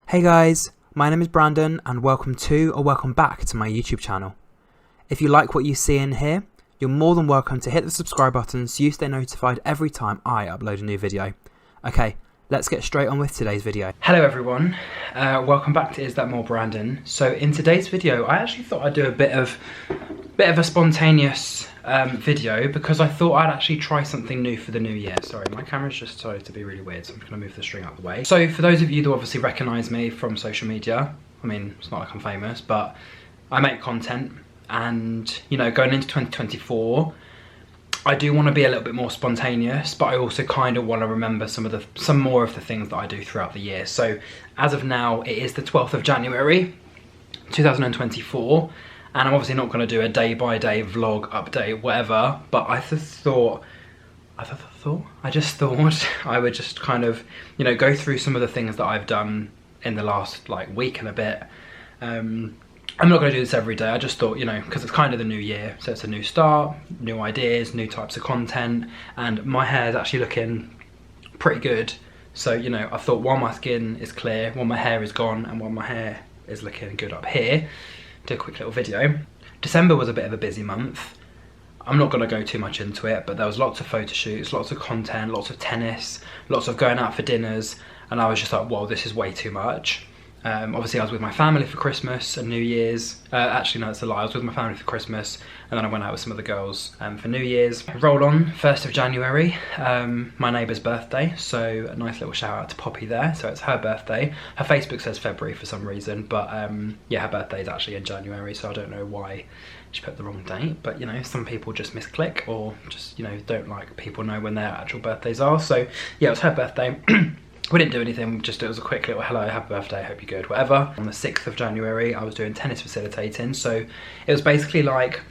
Hey guys, my name is Brandon and welcome to or welcome back to my YouTube channel. If you like what you see in here, you're more than welcome to hit the subscribe button so you stay notified every time I upload a new video. Okay, let's get straight on with today's video. Hello everyone, welcome back to Is That More Brandon. So in today's video, I actually thought I'd do a bit of a spontaneous video because I thought I'd actually try something new for the new year. Sorry, my camera's just started to be really weird, so I'm just gonna move the string out of the way. So for those of you that obviously recognize me from social media, I mean, it's not like I'm famous, but I make content and, you know, going into 2024, I do want to be a little bit more spontaneous, but I also kind of want to remember some more of the things that I do throughout the year. So as of now, it is the 12th of January, 2024, and I'm obviously not going to do a day-by-day vlog, update, whatever, but I just thought I would just kind of, you know, go through some of the things that I've done in the last like week and a bit. I'm not going to do this every day. I just thought, you know, because it's kind of the new year, so it's a new start, new ideas, new types of content, and my hair is actually looking pretty good. So, you know, I thought while my skin is clear, while my hair is gone, and while my hair is looking good up here, do a quick little video. December was a bit of a busy month. I'm not going to go too much into it, but there was lots of photo shoots, lots of content, lots of tennis, lots of going out for dinners, and I was just like, whoa, this is way too much. Obviously I was with my family for Christmas and New Year's. Actually no, that's a lie, I was with my family for Christmas and then I went out with some of the girls for New Year's. Roll on, 1st of January, my neighbour's birthday, so a nice little shout out to Poppy there. So it's her birthday. Her Facebook says February for some reason, but yeah, her birthday is actually in January, so I don't know why she put the wrong date, but you know, some people just misclick or just, you know, don't like people know when their actual birthdays are. So yeah, it was her birthday. We didn't do anything, just it was a quick little hello, happy birthday, hope you're good, whatever. On the 6th of January, I was doing tennis facilitating. So it was basically like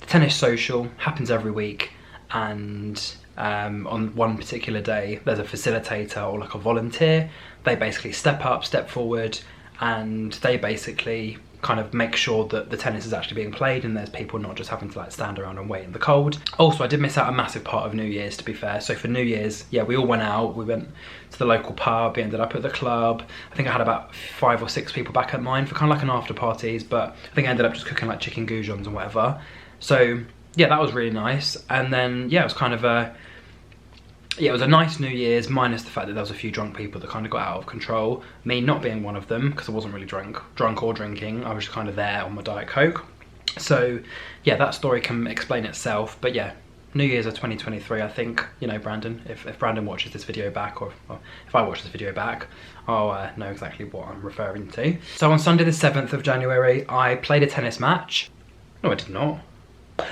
the tennis social, happens every week. And on one particular day, there's a facilitator or like a volunteer. They basically step up, step forward, and they basically kind of make sure that the tennis is actually being played and there's people not just having to like stand around and wait in the cold. Also, I did miss out a massive part of New Year's, to be fair. So for New Year's, yeah, we all went out. We went to the local pub, we ended up at the club. I think I had about 5 or 6 people back at mine for kind of like an after parties, but I think I ended up just cooking like chicken goujons and whatever. So yeah, that was really nice. And then yeah, it was kind of it was a nice New Year's, minus the fact that there was a few drunk people that kind of got out of control. Me not being one of them, because I wasn't really drunk or drinking. I was just kind of there on my Diet Coke. So yeah, that story can explain itself. But yeah, New Year's of 2023, I think, you know, Brandon, if Brandon watches this video back, or if I watch this video back, I'll know exactly what I'm referring to. So on Sunday the 7th of January, I played a tennis match. No, I did not.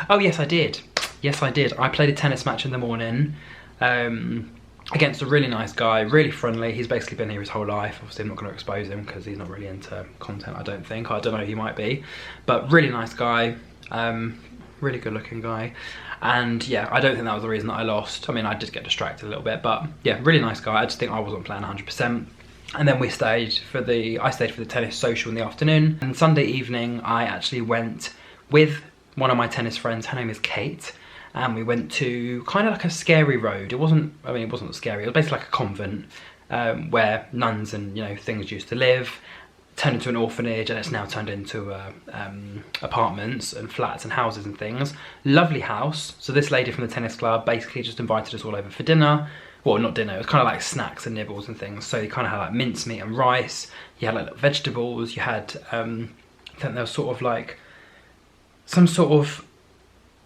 Oh yes, I did. Yes, I did. I played a tennis match in the morning. Against a really nice guy, really friendly. He's basically been here his whole life. Obviously I'm not going to expose him because he's not really into content, I don't think. I don't know, he might be, but really nice guy, really good looking guy. And yeah, I don't think that was the reason that I lost. I mean, I did get distracted a little bit, but yeah, really nice guy. I just think I wasn't playing 100%. And then I stayed for the tennis social in the afternoon. And Sunday evening, I actually went with one of my tennis friends. Her name is Kate. And we went to kind of like a scary road. It wasn't scary, it was basically like a convent where nuns and, you know, things used to live, turned into an orphanage, and it's now turned into apartments and flats and houses and things. Lovely house. So this lady from the tennis club basically just invited us all over for dinner. Well, not dinner, it was kind of like snacks and nibbles and things. So you kind of had like mincemeat and rice, you had like little vegetables, you had, I think there was sort of like some sort of,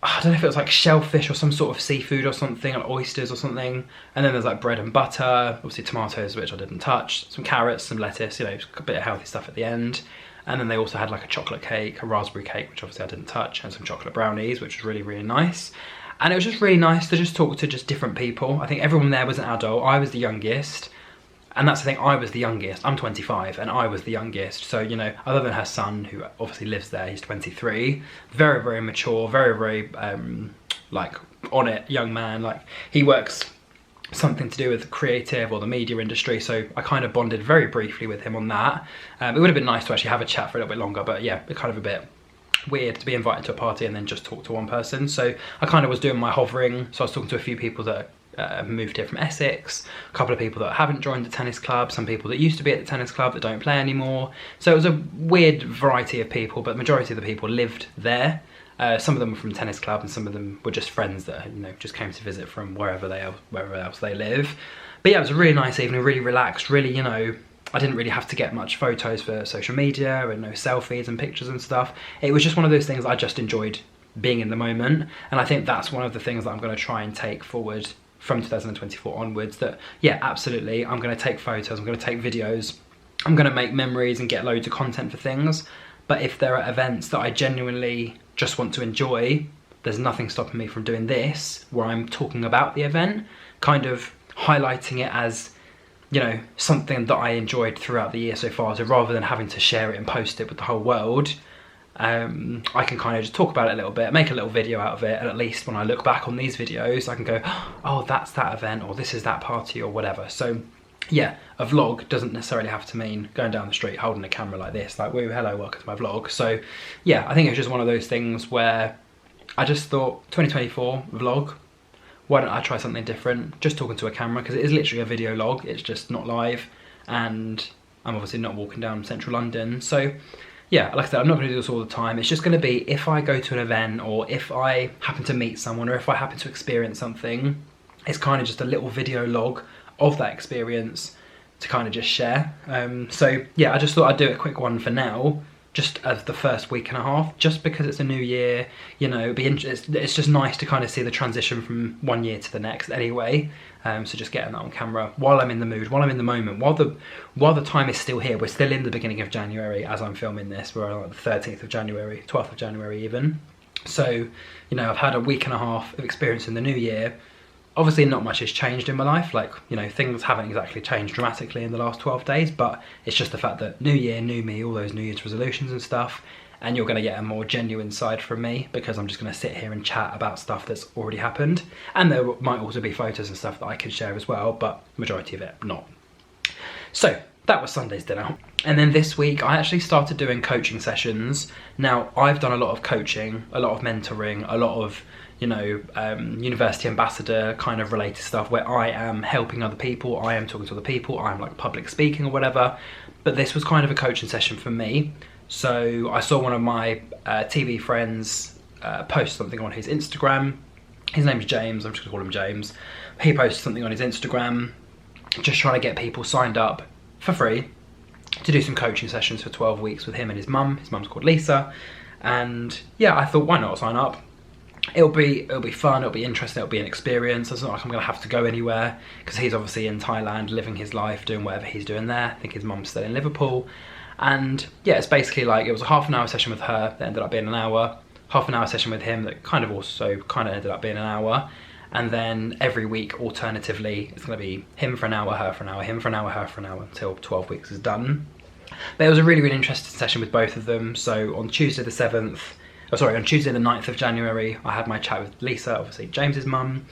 I don't know if it was like shellfish or some sort of seafood or something, like oysters or something. And then there's like bread and butter, obviously tomatoes, which I didn't touch, some carrots, some lettuce, you know, a bit of healthy stuff at the end. And then they also had like a chocolate cake, a raspberry cake, which obviously I didn't touch, and some chocolate brownies, which was really, really nice. And it was just really nice to just talk to just different people. I think everyone there was an adult. I was the youngest. And that's the thing, I was the youngest. I'm 25 and I was the youngest. So, you know, other than her son, who obviously lives there, he's 23. Very, very mature, very, very, like, on it, young man. Like, he works something to do with creative or the media industry. So I kind of bonded very briefly with him on that. It would have been nice to actually have a chat for a little bit longer. But yeah, kind of a bit weird to be invited to a party and then just talk to one person. So I kind of was doing my hovering. So I was talking to a few people that moved here from Essex, a couple of people that haven't joined the tennis club, some people that used to be at the tennis club that don't play anymore. So it was a weird variety of people, but the majority of the people lived there. Some of them were from tennis club, and some of them were just friends that, you know, just came to visit from wherever else they live. But yeah, it was a really nice evening, really relaxed, really, you know, I didn't really have to get much photos for social media and no selfies and pictures and stuff. It was just one of those things I just enjoyed being in the moment, and I think that's one of the things that I'm going to try and take forward from 2024 onwards. That yeah, absolutely, I'm going to take photos, I'm going to take videos, I'm going to make memories and get loads of content for things. But if there are events that I genuinely just want to enjoy, there's nothing stopping me from doing this, where I'm talking about the event, kind of highlighting it as, you know, something that I enjoyed throughout the year so far. So rather than having to share it and post it with the whole world, I can kind of just talk about it a little bit, make a little video out of it, and at least when I look back on these videos I can go, oh, that's that event, or this is that party, or whatever. So yeah, a vlog doesn't necessarily have to mean going down the street holding a camera like this, like, woo, hello, welcome to my vlog. So yeah, I think it's just one of those things where I just thought 2024 vlog, why don't I try something different, just talking to a camera, because it is literally a video log, it's just not live, and I'm obviously not walking down central London. So yeah, like I said, I'm not going to do this all the time. It's just going to be if I go to an event, or if I happen to meet someone, or if I happen to experience something, it's kind of just a little video log of that experience to kind of just share. So yeah, I just thought I'd do a quick one for now, just as the first week and a half, just because it's a new year, you know, it's just nice to kind of see the transition from one year to the next anyway. So just getting that on camera while I'm in the mood, while I'm in the moment, while the time is still here. We're still in the beginning of January as I'm filming this. We're on like the 13th of January, 12th of January even. So, you know, I've had a week and a half of experience in the new year. Obviously not much has changed in my life, like, you know, things haven't exactly changed dramatically in the last 12 days, but it's just the fact that new year, new me, all those New Year's resolutions and stuff, and you're going to get a more genuine side from me, because I'm just going to sit here and chat about stuff that's already happened. And there might also be photos and stuff that I can share as well, but majority of it not. So that was Sunday's dinner. And then this week I actually started doing coaching sessions. Now, I've done a lot of coaching, a lot of mentoring, a lot of, you know, university ambassador kind of related stuff, where I am helping other people, I am talking to other people, I'm like public speaking or whatever. But this was kind of a coaching session for me. So I saw one of my TV friends post something on his Instagram. His name's James, I'm just gonna call him James. He posted something on his Instagram, just trying to get people signed up for free to do some coaching sessions for 12 weeks with him and his mum. His mum's called Lisa. And yeah, I thought, why not sign up? It'll be fun, it'll be interesting, it'll be an experience. It's not like I'm gonna have to go anywhere, because he's obviously in Thailand living his life, doing whatever he's doing there. I think his mum's still in Liverpool. And yeah, it's basically like, it was a half an hour session with her that ended up being an hour, half an hour session with him that kind of ended up being an hour. And then every week, alternatively, it's gonna be him for an hour, her for an hour, him for an hour, her for an hour, until 12 weeks is done. But it was a really, really interesting session with both of them. So on Tuesday the 7th, on Tuesday the 9th of January, I had my chat with Lisa, obviously James's mum,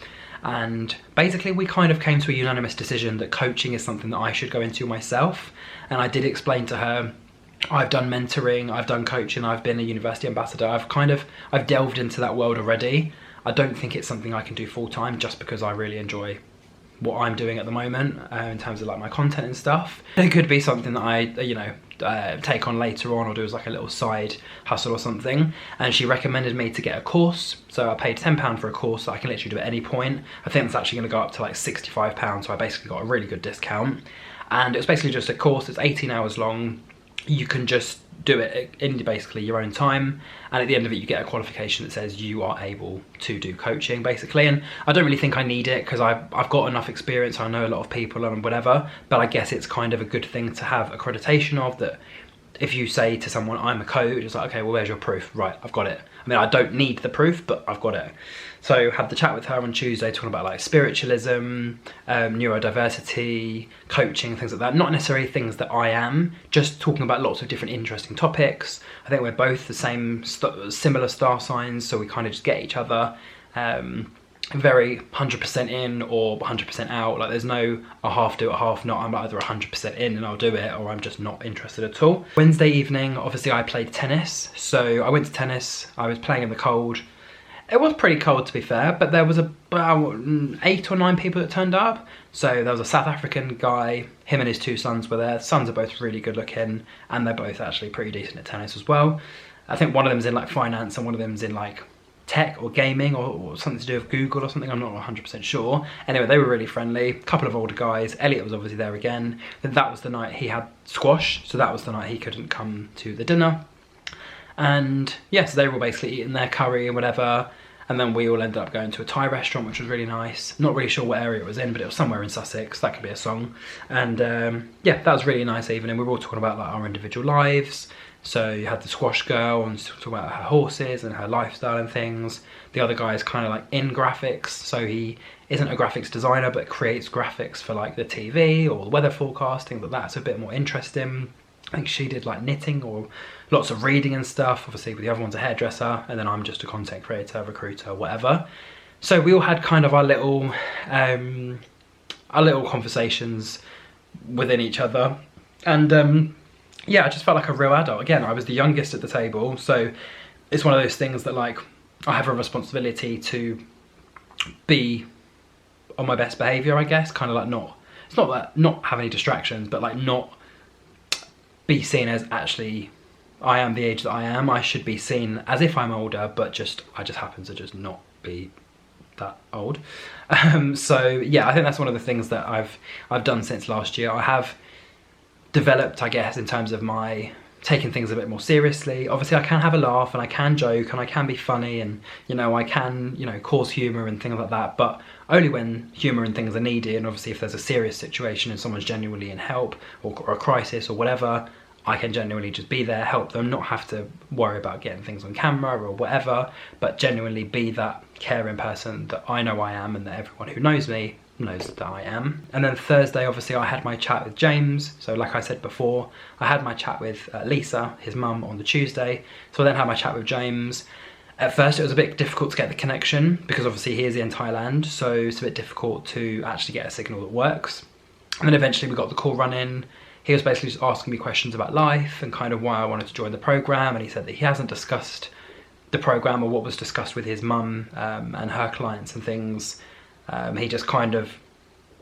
and basically we kind of came to a unanimous decision that coaching is something that I should go into myself. And I did explain to her, I've done mentoring, I've done coaching, I've been a university ambassador, I've delved into that world already. I don't think it's something I can do full time, just because I really enjoy what I'm doing at the moment in terms of like my content and stuff. It could be something that I, you know, take on later on, or do as like a little side hustle or something. And she recommended me to get a course, so I paid £10 for a course that I can literally do at any point. I think it's actually going to go up to like £65, so I basically got a really good discount. And it's basically just a course, it's 18 hours long. You can just do it in basically your own time, and at the end of it you get a qualification that says you are able to do coaching basically. And I don't really think I need it, because I've got enough experience, I know a lot of people and whatever, but I guess it's kind of a good thing to have accreditation of, that if you say to someone I'm a coach, it's like, okay, well, where's your proof? Right, I've got it. I mean, I don't need the proof, but I've got it. So had the chat with her on Tuesday, talking about like spiritualism, neurodiversity, coaching, things like that. Not necessarily things that I am, just talking about lots of different interesting topics. I think we're both the same, similar star signs, so we kind of just get each other. Very 100% in or 100% out. Like, there's no a half do it, a half not. I'm either 100% in and I'll do it, or I'm just not interested at all. Wednesday evening, obviously I played tennis. So I went to tennis, I was playing in the cold. It was pretty cold, to be fair, but there was about 8 or 9 people that turned up. So there was a South African guy, him and his 2 sons were there. Sons are both really good looking, and they're both actually pretty decent at tennis as well. I think one of them's in like finance and one of them's in like tech or gaming or something to do with Google or something, I'm not 100% sure. Anyway, they were really friendly, a couple of older guys. Elliot was obviously there again. Then that was the night he had squash, so that was the night he couldn't come to the dinner. And yeah, so they were all basically eating their curry and whatever, and then we all ended up going to a Thai restaurant, which was really nice. Not really sure what area it was in, but it was somewhere in Sussex. That could be a song. And yeah, that was really a nice evening. We were all talking about like our individual lives. So you had the squash girl and talking about her horses and her lifestyle and things. The other guy is kind of like in graphics, so he isn't a graphics designer but creates graphics for like the TV or the weather forecasting, but that's a bit more interesting. I think she did like knitting or lots of reading and stuff. Obviously the other one's a hairdresser, and then I'm just a content creator, recruiter, whatever. So we all had kind of our little conversations within each other, and yeah, I just felt like a real adult. Again, I was the youngest at the table, so it's one of those things that like I have a responsibility to be on my best behaviour, I guess. Kind of like it's not that not have any distractions, but like not be seen as actually I am the age that I am. I should be seen as if I'm older, but I just happen to just not be that old. So yeah, I think that's one of the things that I've done since last year. I have developed, I guess, in terms of my taking things a bit more seriously. Obviously I can have a laugh and I can joke and I can be funny and I can cause humour and things like that, but only when humour and things are needed. And obviously if there's a serious situation and someone's genuinely in help or a crisis or whatever, I can genuinely just be there, help them, not have to worry about getting things on camera or whatever, but genuinely be that caring person that I know I am and that everyone who knows me knows that I am. And then Thursday, obviously, I had my chat with James. So like I said before, I had my chat with Lisa, his mum, on the Tuesday. So I then had my chat with James. At first, it was a bit difficult to get the connection because obviously he is in Thailand, so it's a bit difficult to actually get a signal that works. And then eventually we got the call running. He was basically just asking me questions about life and kind of why I wanted to join the programme, and he said that he hasn't discussed the programme or what was discussed with his mum and her clients and things. He just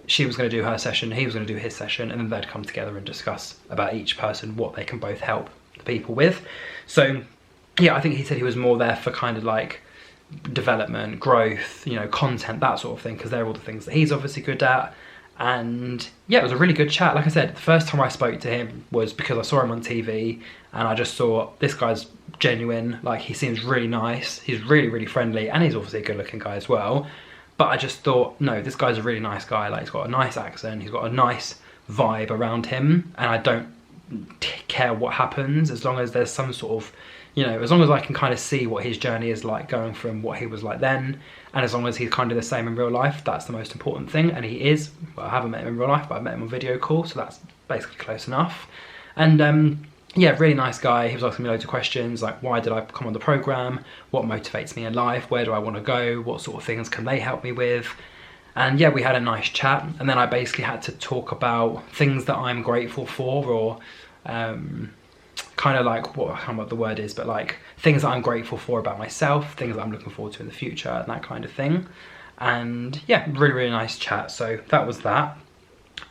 she was going to do her session, he was going to do his session, and then they'd come together and discuss about each person what they can both help the people with. So yeah, I think he said he was more there for kind of like development, growth, content, that sort of thing, because they're all the things that he's obviously good at. And yeah, it was a really good chat. Like I said, the first time I spoke to him was because I saw him on TV and I just thought, this guy's genuine, like he seems really nice, he's really, really friendly, and he's obviously a good looking guy as well. But I just thought, no, this guy's a really nice guy. Like, he's got a nice accent, he's got a nice vibe around him, and I don't care what happens as long as there's some sort of, as long as I can kind of see what his journey is like going from what he was like then, and as long as he's kind of the same in real life, that's the most important thing. And he is. Well, I haven't met him in real life, but I've met him on video call, so that's basically close enough. And yeah, really nice guy. He was asking me loads of questions like, why did I come on the programme? What motivates me in life? Where do I want to go? What sort of things can they help me with? And yeah, we had a nice chat. And then I basically had to talk about things that I'm grateful for, or kind of like, I can't remember what the word is, but like things that I'm grateful for about myself, things that I'm looking forward to in the future, and that kind of thing. And yeah, really, really nice chat. So that was that.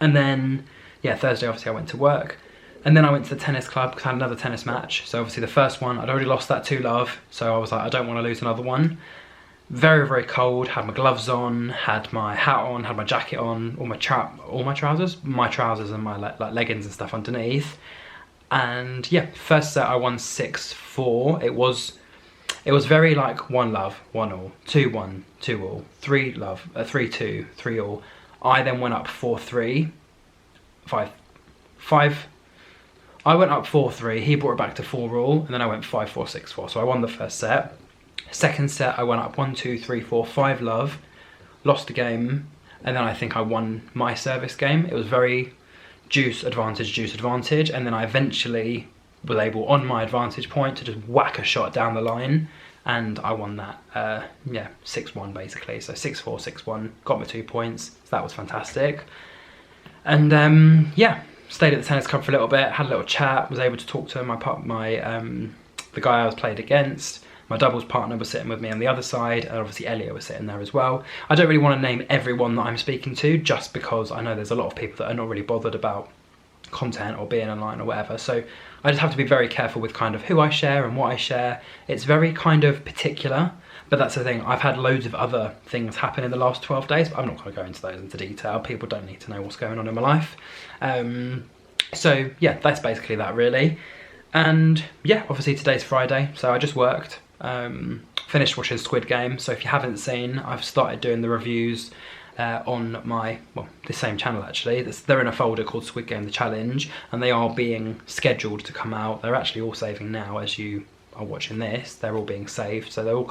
And then, yeah, Thursday, obviously I went to work. And then I went to the tennis club because I had another tennis match. So obviously the first one, I'd already lost that 2-love. So I was like, I don't want to lose another one. Very, very cold, had my gloves on, had my hat on, had my jacket on, all my trousers and my like leggings and stuff underneath. And yeah, first set I won 6-4. It was very like 1-love, 1-all, 2-1, 2-all, 3-love, 3-2, 3-all. I then went up 4-3, 5. I went up 4-3, he brought it back to 4-all, and then I went 5-4, 6-4. So I won the first set. Second set, I went up 1-2, 3-4, 5-love, lost the game, and then I think I won my service game. It was very juice advantage, and then I eventually was able, on my advantage point, to just whack a shot down the line, and I won that, yeah, 6-1 basically. So 6-4, 6-1, got my 2 points, so that was fantastic. And yeah, stayed at the tennis club for a little bit, had a little chat, was able to talk to the guy I was played against, My doubles partner was sitting with me on the other side, and obviously Elliot was sitting there as well. I don't really want to name everyone that I'm speaking to, just because I know there's a lot of people that are not really bothered about content or being online or whatever. So I just have to be very careful with kind of who I share and what I share. It's very kind of particular, but that's the thing. I've had loads of other things happen in the last 12 days, but I'm not going to go into those into detail. People don't need to know what's going on in my life. So yeah, that's basically that really. And yeah, obviously today's Friday, so I just worked, finished watching Squid Game. So if you haven't seen, I've started doing the reviews on my, well, the same channel actually. They're in a folder called Squid Game The Challenge, and they are being scheduled to come out. They're actually all saving now as you are watching this. They're all being saved, so they all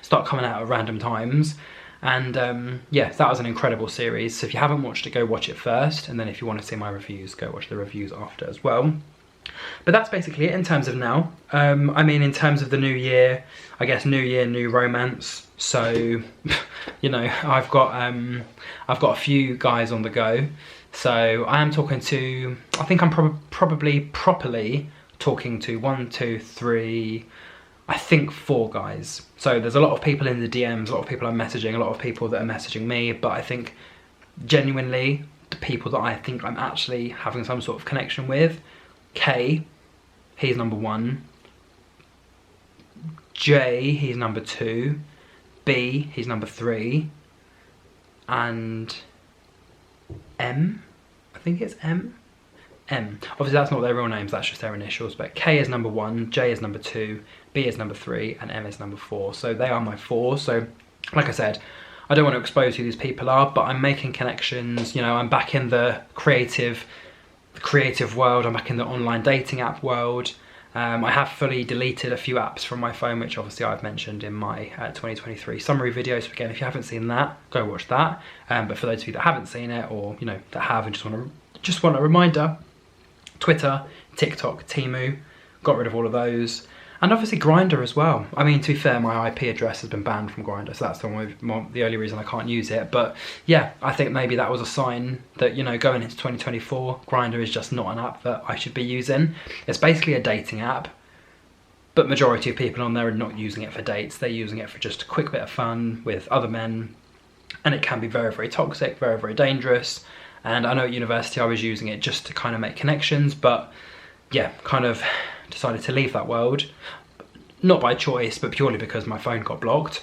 start coming out at random times. And yeah, that was an incredible series. So if you haven't watched it, go watch it first, and then if you want to see my reviews, go watch the reviews after as well. But that's basically it in terms of now. I mean, in terms of the new year, I guess new year, new romance. So, you know, I've got a few guys on the go. So I am talking to, I think I'm probably properly talking to 1, 2, 3, I think 4 guys. So there's a lot of people in the DMs, a lot of people I'm messaging, a lot of people that are messaging me, but I think genuinely the people that I think I'm actually having some sort of connection with, K, he's number 1, J, he's number 2, B, he's number 3, and M, I think it's M. Obviously that's not their real names, that's just their initials, but K is number 1, J is number 2, B is number 3, and M is number 4. So they are my 4. So like I said, I don't want to expose who these people are, but I'm making connections. You know, I'm back in the creative world, I'm back in the online dating app world. I have fully deleted a few apps from my phone, which obviously I've mentioned in my 2023 summary video. So again, if you haven't seen that, go watch that. But for those of you that haven't seen it, or you know that have and just want a reminder, Twitter, TikTok, Temu, got rid of all of those. And obviously Grindr as well. I mean, to be fair, my IP address has been banned from Grindr, so that's the only reason I can't use it. But yeah, I think maybe that was a sign that, you know, going into 2024, Grindr is just not an app that I should be using. It's basically a dating app, but majority of people on there are not using it for dates. They're using it for just a quick bit of fun with other men, and it can be very, very toxic, very, very dangerous. And I know at university I was using it just to kind of make connections, but yeah, kind of decided to leave that world, not by choice, but purely because my phone got blocked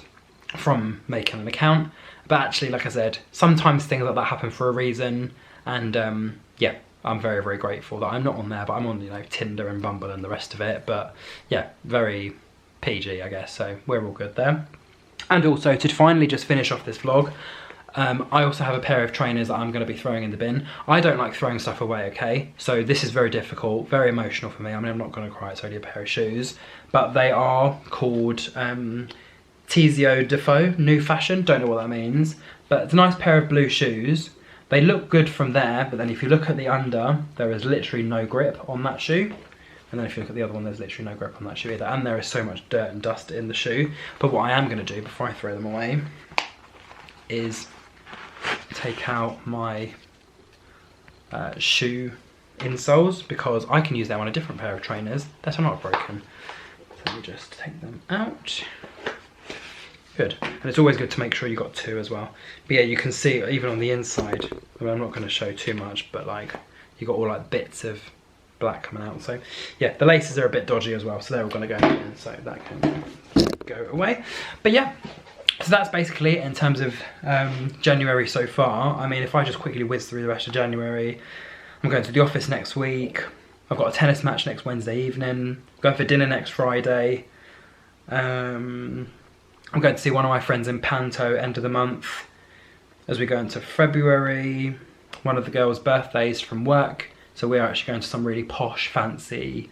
from making an account. But actually, like I said, sometimes things like that happen for a reason, and yeah, I'm very, very grateful that I'm not on there, but I'm on, you know, Tinder and Bumble and the rest of it. But yeah, very PG, I guess, so we're all good there. And also, to finally just finish off this vlog, I also have a pair of trainers that I'm going to be throwing in the bin. I don't like throwing stuff away, okay? So this is very difficult, very emotional for me. I mean, I'm not going to cry, it's only a pair of shoes. But they are called Tizio Defoe, New Fashion, don't know what that means. But it's a nice pair of blue shoes. They look good from there, but then if you look at the under, there is literally no grip on that shoe. And then if you look at the other one, there's literally no grip on that shoe either. And there is so much dirt and dust in the shoe. But what I am going to do before I throw them away is take out my shoe insoles, because I can use them on a different pair of trainers that are not broken. So let me just take them out. Good. And it's always good to make sure you got 2 as well. But yeah, you can see even on the inside, I mean, I'm not going to show too much, but like you got all like bits of black coming out. So yeah, the laces are a bit dodgy as well, so they're all going to go in, so that can go away. But yeah, so that's basically it in terms of January so far. I mean, if I just quickly whiz through the rest of January, I'm going to the office next week. I've got a tennis match next Wednesday evening. Going for dinner next Friday. I'm going to see one of my friends in Panto end of the month. As we go into February, one of the girls' birthdays from work. So we're actually going to some really posh, fancy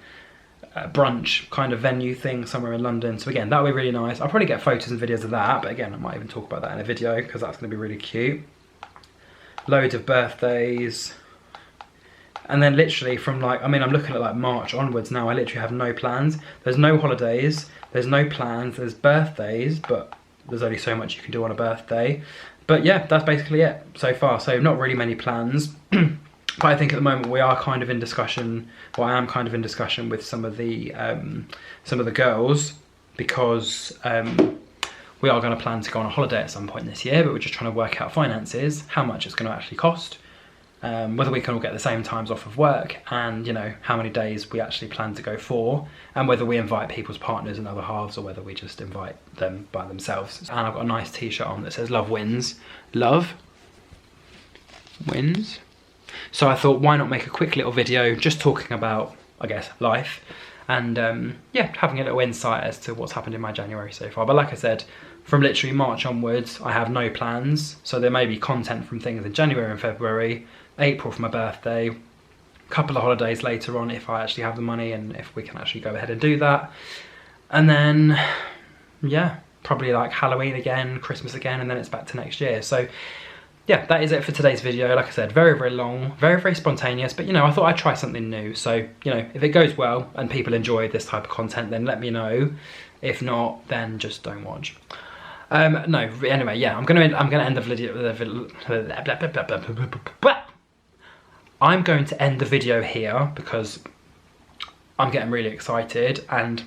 brunch kind of venue thing somewhere in London. So again, that'll be really nice. I'll probably get photos and videos of that, but again, I might even talk about that in a video because that's going to be really cute. Loads of birthdays. And then literally from like, I mean, I'm looking at like March onwards now, I literally have no plans. There's no holidays, there's no plans, there's birthdays, but there's only so much you can do on a birthday. But yeah, that's basically it so far. So not really many plans. But I think at the moment we are kind of in discussion, or I am kind of in discussion with some of the girls because we are going to plan to go on a holiday at some point this year, but we're just trying to work out finances, how much it's going to actually cost, whether we can all get the same times off of work, and, you know, how many days we actually plan to go for, and whether we invite people's partners and other halves or whether we just invite them by themselves. And I've got a nice t-shirt on that says love wins. Love wins. So I thought, why not make a quick little video just talking about, I guess, life, and yeah, having a little insight as to what's happened in my January so far. But like I said, from literally March onwards, I have no plans. So there may be content from things in January and February, April for my birthday, a couple of holidays later on if I actually have the money and if we can actually go ahead and do that. And then, yeah, probably like Halloween again, Christmas again, and then it's back to next year. So yeah, that is it for today's video. Like I said, very, very long, very, very spontaneous, but you know, I thought I'd try something new. So, you know, if it goes well and people enjoy this type of content, then let me know. If not, then just don't watch. No, anyway, yeah, I'm gonna end the video. I'm going to end the video here because I'm getting really excited and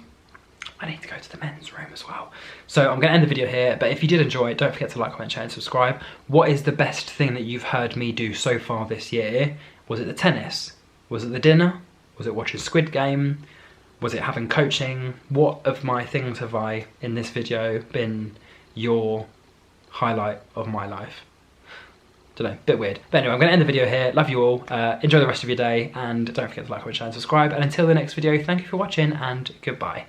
I need to go to the men's room as well. So I'm going to end the video here, but if you did enjoy it, don't forget to like, comment, share and subscribe. What is the best thing that you've heard me do so far this year? Was it the tennis? Was it the dinner? Was it watching Squid Game? Was it having coaching? What of my things have I, in this video, been your highlight of my life? Don't know, bit weird. But anyway, I'm going to end the video here. Love you all. Enjoy the rest of your day, and don't forget to like, comment, share and subscribe. And until the next video, thank you for watching, and goodbye.